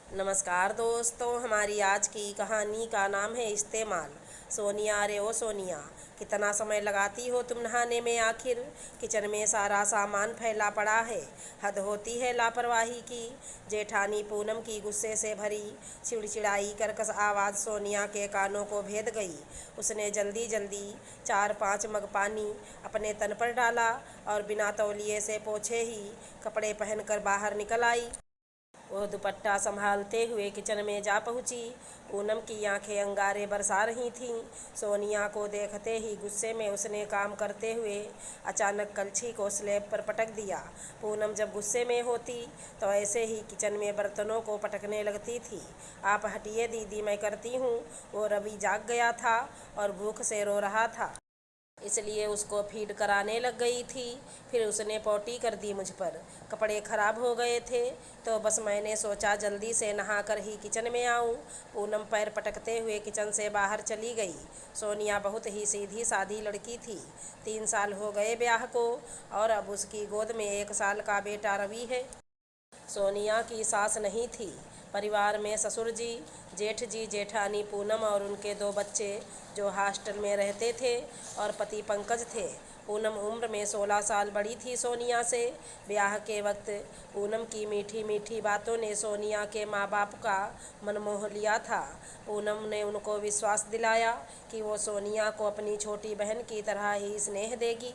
नमस्कार दोस्तों, हमारी आज की कहानी का नाम है इस्तेमाल। सोनिया, अरे ओ सोनिया, कितना समय लगाती हो तुम नहाने में आखिर? किचन में सारा सामान फैला पड़ा है, हद होती है लापरवाही की। जेठानी पूनम की गुस्से से भरी चिड़चिड़ाई कर्कश आवाज़ सोनिया के कानों को भेद गई। उसने जल्दी जल्दी 4-5 मग पानी अपने तन पर डाला और बिना तौलिए से पोंछे ही कपड़े पहनकर बाहर निकल आई। वो दुपट्टा संभालते हुए किचन में जा पहुंची। पूनम की आंखें अंगारे बरसा रही थीं। सोनिया को देखते ही गुस्से में उसने काम करते हुए अचानक कलछी को स्लैब पर पटक दिया। पूनम जब गुस्से में होती तो ऐसे ही किचन में बर्तनों को पटकने लगती थी। आप हटिए दीदी, मैं करती हूँ। वो रवि जाग गया था और भूख से रो रहा था, इसलिए उसको फीड कराने लग गई थी। फिर उसने पौटी कर दी मुझ पर। कपड़े खराब हो गए थे तो बस मैंने सोचा जल्दी से नहा कर ही किचन में आऊं। पूनम पैर पटकते हुए किचन से बाहर चली गई। सोनिया बहुत ही सीधी सादी लड़की थी। 3 साल हो गए ब्याह को और अब उसकी गोद में 1 साल का बेटा रवि है। सोनिया की सास नहीं थी। परिवार में ससुर जी, जेठ जी, जेठानी पूनम और उनके 2 बच्चे जो हॉस्टल में रहते थे और पति पंकज थे। पूनम उम्र में 16 साल बड़ी थी सोनिया से। ब्याह के वक्त पूनम की मीठी मीठी बातों ने सोनिया के माँ बाप का मन मोह लिया था। पूनम ने उनको विश्वास दिलाया कि वो सोनिया को अपनी छोटी बहन की तरह ही स्नेह देगी।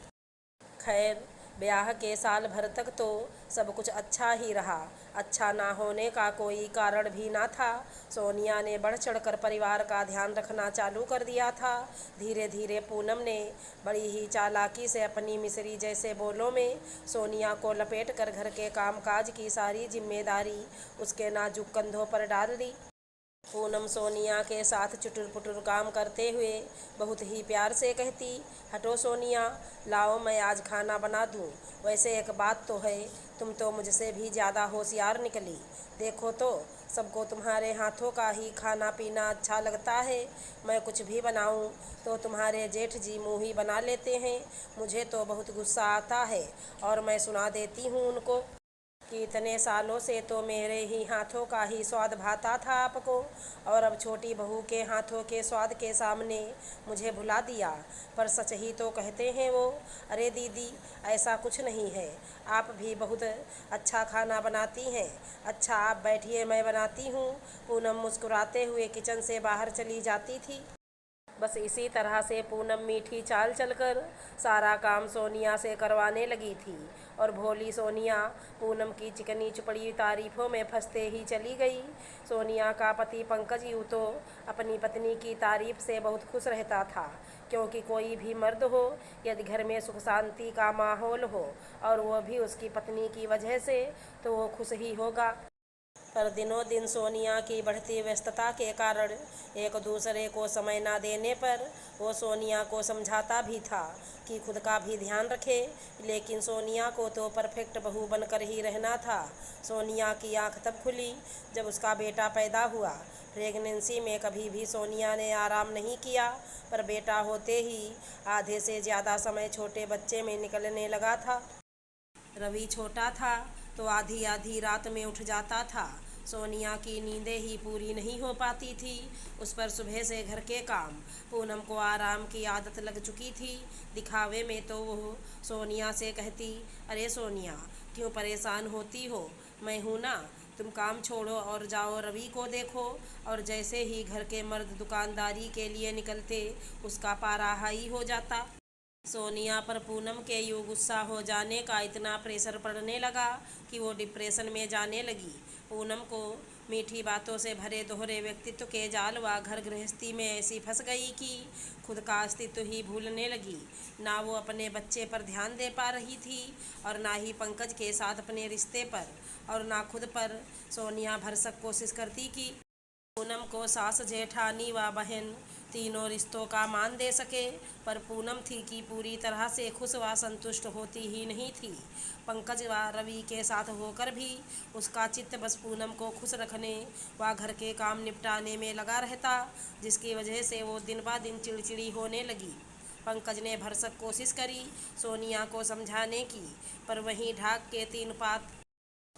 खैर, ब्याह के साल भर तक तो सब कुछ अच्छा ही रहा। अच्छा ना होने का कोई कारण भी ना था। सोनिया ने बढ़ चढ़कर परिवार का ध्यान रखना चालू कर दिया था। धीरे धीरे पूनम ने बड़ी ही चालाकी से अपनी मिस्री जैसे बोलों में सोनिया को लपेट कर घर के कामकाज की सारी जिम्मेदारी उसके नाजुक कंधों पर डाल दी। पूनम सोनिया के साथ चुटुर पुटुर काम करते हुए बहुत ही प्यार से कहती, हटो सोनिया, लाओ मैं आज खाना बना दूँ। वैसे एक बात तो है, तुम तो मुझसे भी ज़्यादा होशियार निकली। देखो तो, सबको तुम्हारे हाथों का ही खाना पीना अच्छा लगता है। मैं कुछ भी बनाऊं तो तुम्हारे जेठ जी मुँह ही बना लेते हैं। मुझे तो बहुत गुस्सा आता है और मैं सुना देती हूँ उनको कि इतने सालों से तो मेरे ही हाथों का ही स्वाद भाता था आपको, और अब छोटी बहू के हाथों के स्वाद के सामने मुझे भुला दिया। पर सच ही तो कहते हैं वो। अरे दीदी, ऐसा कुछ नहीं है, आप भी बहुत अच्छा खाना बनाती हैं। अच्छा आप बैठिए, मैं बनाती हूँ। पूनम मुस्कुराते हुए किचन से बाहर चली जाती थी। बस इसी तरह से पूनम मीठी चाल चलकर सारा काम सोनिया से करवाने लगी थी और भोली सोनिया पूनम की चिकनी चुपड़ी तारीफों में फंसते ही चली गई। सोनिया का पति पंकज यूँ तो अपनी पत्नी की तारीफ से बहुत खुश रहता था, क्योंकि कोई भी मर्द हो, यदि घर में सुख शांति का माहौल हो और वह भी उसकी पत्नी की वजह से, तो वो खुश ही होगा। पर दिनों दिन सोनिया की बढ़ती व्यस्तता के कारण एक दूसरे को समय ना देने पर वो सोनिया को समझाता भी था कि खुद का भी ध्यान रखे, लेकिन सोनिया को तो परफेक्ट बहू बनकर ही रहना था। सोनिया की आंख तब खुली जब उसका बेटा पैदा हुआ। प्रेगनेंसी में कभी भी सोनिया ने आराम नहीं किया, पर बेटा होते ही आधे से ज़्यादा समय छोटे बच्चे में निकलने लगा था। रवि छोटा था तो आधी आधी रात में उठ जाता था। सोनिया की नींदें ही पूरी नहीं हो पाती थी। उस पर सुबह से घर के काम। पूनम को आराम की आदत लग चुकी थी। दिखावे में तो वो सोनिया से कहती, अरे सोनिया, क्यों परेशान होती हो, मैं हूँ ना। तुम काम छोड़ो और जाओ रवि को देखो। और जैसे ही घर के मर्द दुकानदारी के लिए निकलते, उसका पारा हाई हो जाता। सोनिया पर पूनम के यूँ गुस्सा हो जाने का इतना प्रेशर पड़ने लगा कि वो डिप्रेशन में जाने लगी। पूनम को मीठी बातों से भरे दोहरे व्यक्तित्व के जाल व घर गृहस्थी में ऐसी फंस गई कि खुद का अस्तित्व ही भूलने लगी। ना वो अपने बच्चे पर ध्यान दे पा रही थी और ना ही पंकज के साथ अपने रिश्ते पर, और ना खुद पर। सोनिया भरसक कोशिश करती कि पूनम को सास, जेठानी व बहन तीनों रिश्तों का मान दे सके, पर पूनम थी कि पूरी तरह से खुश व संतुष्ट होती ही नहीं थी। पंकज व रवि के साथ होकर भी उसका चित्त बस पूनम को खुश रखने व घर के काम निपटाने में लगा रहता, जिसकी वजह से वो दिन ब दिन चिड़चिड़ी होने लगी। पंकज ने भरसक कोशिश करी सोनिया को समझाने की, पर वहीं ढाक के 3 पात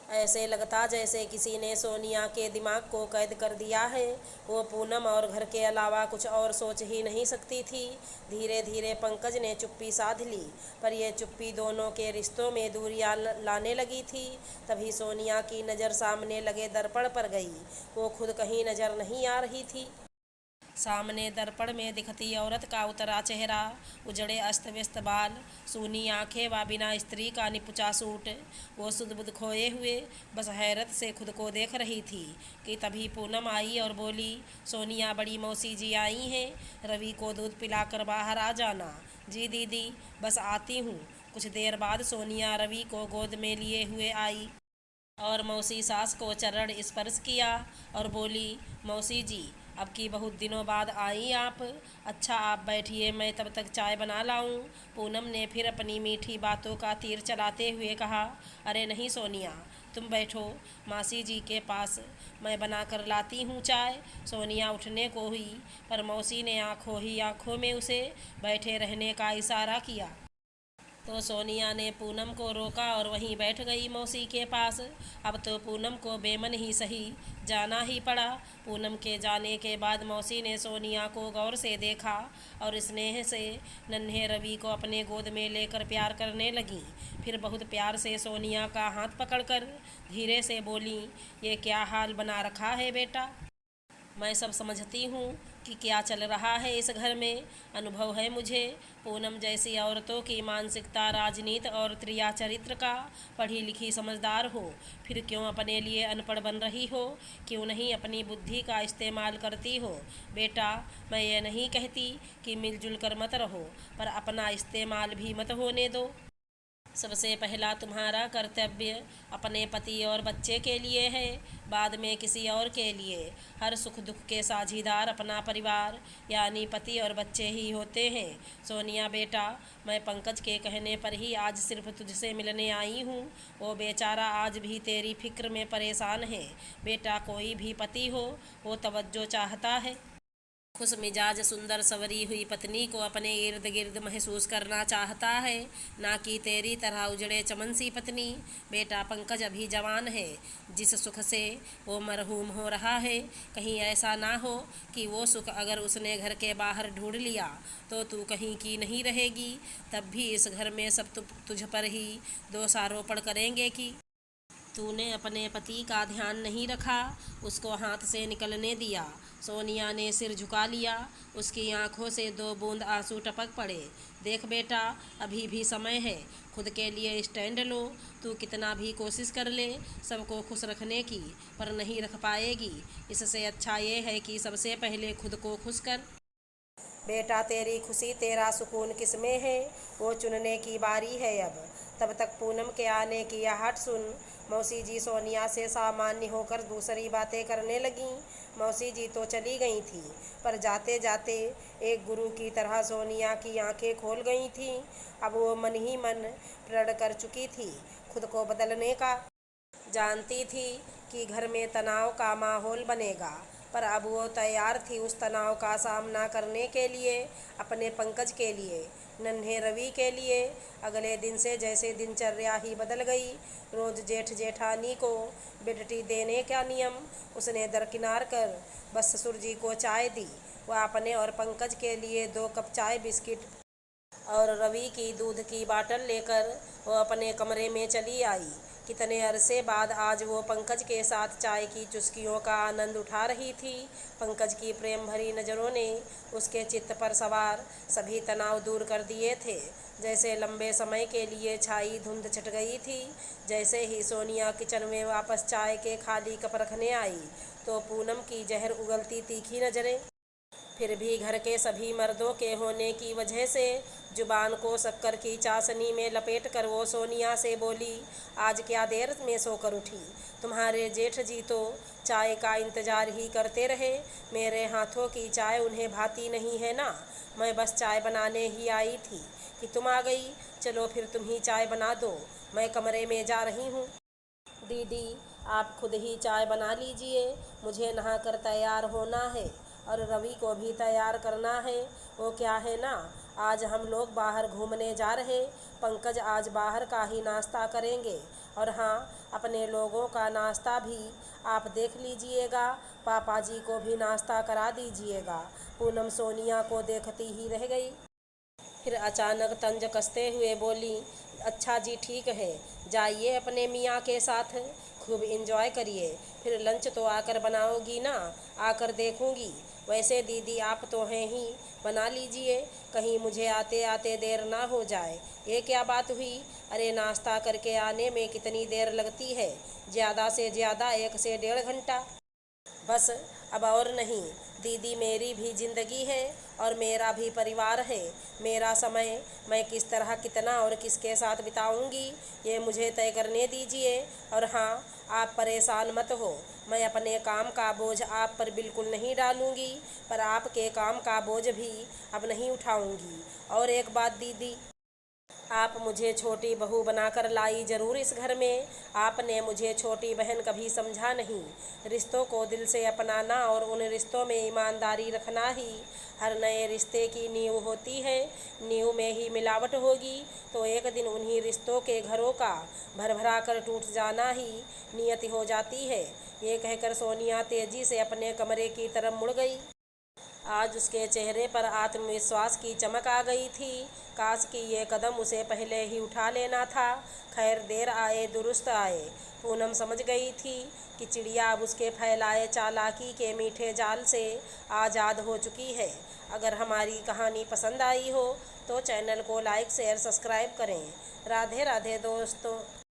ऐसे लगता जैसे किसी ने सोनिया के दिमाग को कैद कर दिया है। वो पूनम और घर के अलावा कुछ और सोच ही नहीं सकती थी। धीरे धीरे पंकज ने चुप्पी साध ली, पर यह चुप्पी दोनों के रिश्तों में दूरियां लाने लगी थी। तभी सोनिया की नज़र सामने लगे दर्पण पर गई। वो खुद कहीं नज़र नहीं आ रही थी। सामने दर्पण में दिखती औरत का उतरा चेहरा, उजड़े अस्त व्यस्त बाल, सूनी आंखें व बिना स्त्री का निपुचा सूट। वो सुध बुध खोए हुए बस हैरत से खुद को देख रही थी कि तभी पूनम आई और बोली, सोनिया बड़ी मौसी जी आई हैं, रवि को दूध पिलाकर बाहर आ जाना। जी दीदी, बस आती हूँ। कुछ देर बाद सोनिया रवि को गोद में लिए हुए आई और मौसी सास को चरण स्पर्श किया और बोली, मौसी जी, अब की बहुत दिनों बाद आई आप। अच्छा आप बैठिए, मैं तब तक चाय बना लाऊं। पूनम ने फिर अपनी मीठी बातों का तीर चलाते हुए कहा, अरे नहीं सोनिया, तुम बैठो मासी जी के पास, मैं बना कर लाती हूँ चाय। सोनिया उठने को हुई, पर मौसी ने आंखों ही आंखों में उसे बैठे रहने का इशारा किया। तो सोनिया ने पूनम को रोका और वहीं बैठ गई मौसी के पास। अब तो पूनम को बेमन ही सही जाना ही पड़ा। पूनम के जाने के बाद मौसी ने सोनिया को गौर से देखा और स्नेह से नन्हे रवि को अपने गोद में लेकर प्यार करने लगी। फिर बहुत प्यार से सोनिया का हाथ पकड़कर धीरे से बोली, ये क्या हाल बना रखा है बेटा। मैं सब समझती हूँ कि क्या चल रहा है इस घर में। अनुभव है मुझे, पूनम जैसी औरतों की मानसिकता, राजनीति और क्रिया चरित्र का। पढ़ी लिखी समझदार हो, फिर क्यों अपने लिए अनपढ़ बन रही हो। क्यों नहीं अपनी बुद्धि का इस्तेमाल करती हो। बेटा, मैं ये नहीं कहती कि मिलजुल कर मत रहो, पर अपना इस्तेमाल भी मत होने दो। सबसे पहला तुम्हारा कर्तव्य अपने पति और बच्चे के लिए है, बाद में किसी और के लिए। हर सुख दुख के साझीदार अपना परिवार यानी पति और बच्चे ही होते हैं। सोनिया बेटा, मैं पंकज के कहने पर ही आज सिर्फ तुझसे मिलने आई हूँ। वो बेचारा आज भी तेरी फिक्र में परेशान है। बेटा, कोई भी पति हो, वो तवज्जो चाहता है। खुश मिजाज सुंदर संवरी हुई पत्नी को अपने इर्द गिर्द महसूस करना चाहता है, ना कि तेरी तरह उजड़े चमन सी पत्नी। बेटा, पंकज अभी जवान है। जिस सुख से वो मरहूम हो रहा है, कहीं ऐसा ना हो कि वो सुख अगर उसने घर के बाहर ढूंढ लिया तो तू कहीं की नहीं रहेगी। तब भी इस घर में सब तुझ पर ही दोषारोपण करेंगे कि तूने अपने पति का ध्यान नहीं रखा, उसको हाथ से निकलने दिया। सोनिया ने सिर झुका लिया, उसकी आंखों से 2 बूंद आंसू टपक पड़े। देख बेटा, अभी भी समय है, खुद के लिए स्टैंड लो। तू कितना भी कोशिश कर ले सबको खुश रखने की, पर नहीं रख पाएगी। इससे अच्छा ये है कि सबसे पहले खुद को खुश कर। बेटा, तेरी खुशी तेरा सुकून किस में है, वो चुनने की बारी है अब। तब तक पूनम के आने की आहट सुन मौसी जी सोनिया से सामान्य होकर दूसरी बातें करने लगीं। मौसी जी तो चली गई थी, पर जाते जाते एक गुरु की तरह सोनिया की आंखें खोल गई थीं। अब वो मन ही मन प्रण कर चुकी थी खुद को बदलने का। जानती थी कि घर में तनाव का माहौल बनेगा, पर अब वो तैयार थी उस तनाव का सामना करने के लिए, अपने पंकज के लिए, नन्हे रवि के लिए। अगले दिन से जैसे दिनचर्या ही बदल गई। रोज जेठ जेठानी को बेडटी देने का नियम उसने दरकिनार कर बस ससुर जी को चाय दी। वह अपने और पंकज के लिए 2 कप चाय, बिस्किट और रवि की दूध की बाटल लेकर वो अपने कमरे में चली आई। कितने अरसे बाद आज वो पंकज के साथ चाय की चुस्कियों का आनंद उठा रही थी। पंकज की प्रेम भरी नज़रों ने उसके चित्त पर सवार सभी तनाव दूर कर दिए थे। जैसे लंबे समय के लिए छाई धुंध छट गई थी। जैसे ही सोनिया किचन में वापस चाय के खाली कप रखने आई, तो पूनम की जहर उगलती तीखी नज़रें। फिर भी घर के सभी मर्दों के होने की वजह से जुबान को शक्कर की चाशनी में लपेट कर वो सोनिया से बोली, आज क्या देर में सोकर उठी। तुम्हारे जेठ जी तो चाय का इंतज़ार ही करते रहे। मेरे हाथों की चाय उन्हें भाती नहीं है ना। मैं बस चाय बनाने ही आई थी कि तुम आ गई। चलो फिर तुम ही चाय बना दो, मैं कमरे में जा रही हूँ। दीदी, आप खुद ही चाय बना लीजिए, मुझे नहाकर तैयार होना है और रवि को भी तैयार करना है। वो क्या है ना, आज हम लोग बाहर घूमने जा रहे। पंकज आज बाहर का ही नाश्ता करेंगे। और हाँ, अपने लोगों का नाश्ता भी आप देख लीजिएगा। पापा जी को भी नाश्ता करा दीजिएगा। पूनम सोनिया को देखती ही रह गई। फिर अचानक तंज कसते हुए बोली, अच्छा जी ठीक है, जाइए अपने मियाँ के साथ, खूब इंजॉय करिए। फिर लंच तो आकर बनाओगी ना? आकर देखूंगी। वैसे दीदी आप तो हैं ही, बना लीजिए, कहीं मुझे आते आते देर ना हो जाए। ये क्या बात हुई? अरे नाश्ता करके आने में कितनी देर लगती है? ज़्यादा से ज़्यादा 1 से 1.5 घंटा, बस। अब और नहीं। दीदी मेरी भी ज़िंदगी है और मेरा भी परिवार है। मेरा समय मैं किस तरह, कितना और किसके साथ बिताऊंगी, ये मुझे तय करने दीजिए। और हाँ, आप परेशान मत हो, मैं अपने काम का बोझ आप पर बिल्कुल नहीं डालूंगी, पर आपके काम का बोझ भी अब नहीं उठाऊंगी। और एक बात दीदी, आप मुझे छोटी बहू बनाकर लाई जरूर इस घर में। आपने मुझे छोटी बहन कभी समझा नहीं। रिश्तों को दिल से अपनाना और उन रिश्तों में ईमानदारी रखना ही हर नए रिश्ते की नींव होती है। नींव में ही मिलावट होगी तो एक दिन उन्हीं रिश्तों के घरों का भरभरा कर टूट जाना ही नियति हो जाती है। ये कहकर सोनिया तेजी से अपने कमरे की तरफ मुड़ गई। आज उसके चेहरे पर आत्मविश्वास की चमक आ गई थी। काश कि ये कदम उसे पहले ही उठा लेना था। खैर, देर आए दुरुस्त आए। पूनम समझ गई थी कि चिड़िया अब उसके फैलाए चालाकी के मीठे जाल से आज़ाद हो चुकी है। अगर हमारी कहानी पसंद आई हो तो चैनल को लाइक शेयर सब्सक्राइब करें। राधे राधे दोस्तों।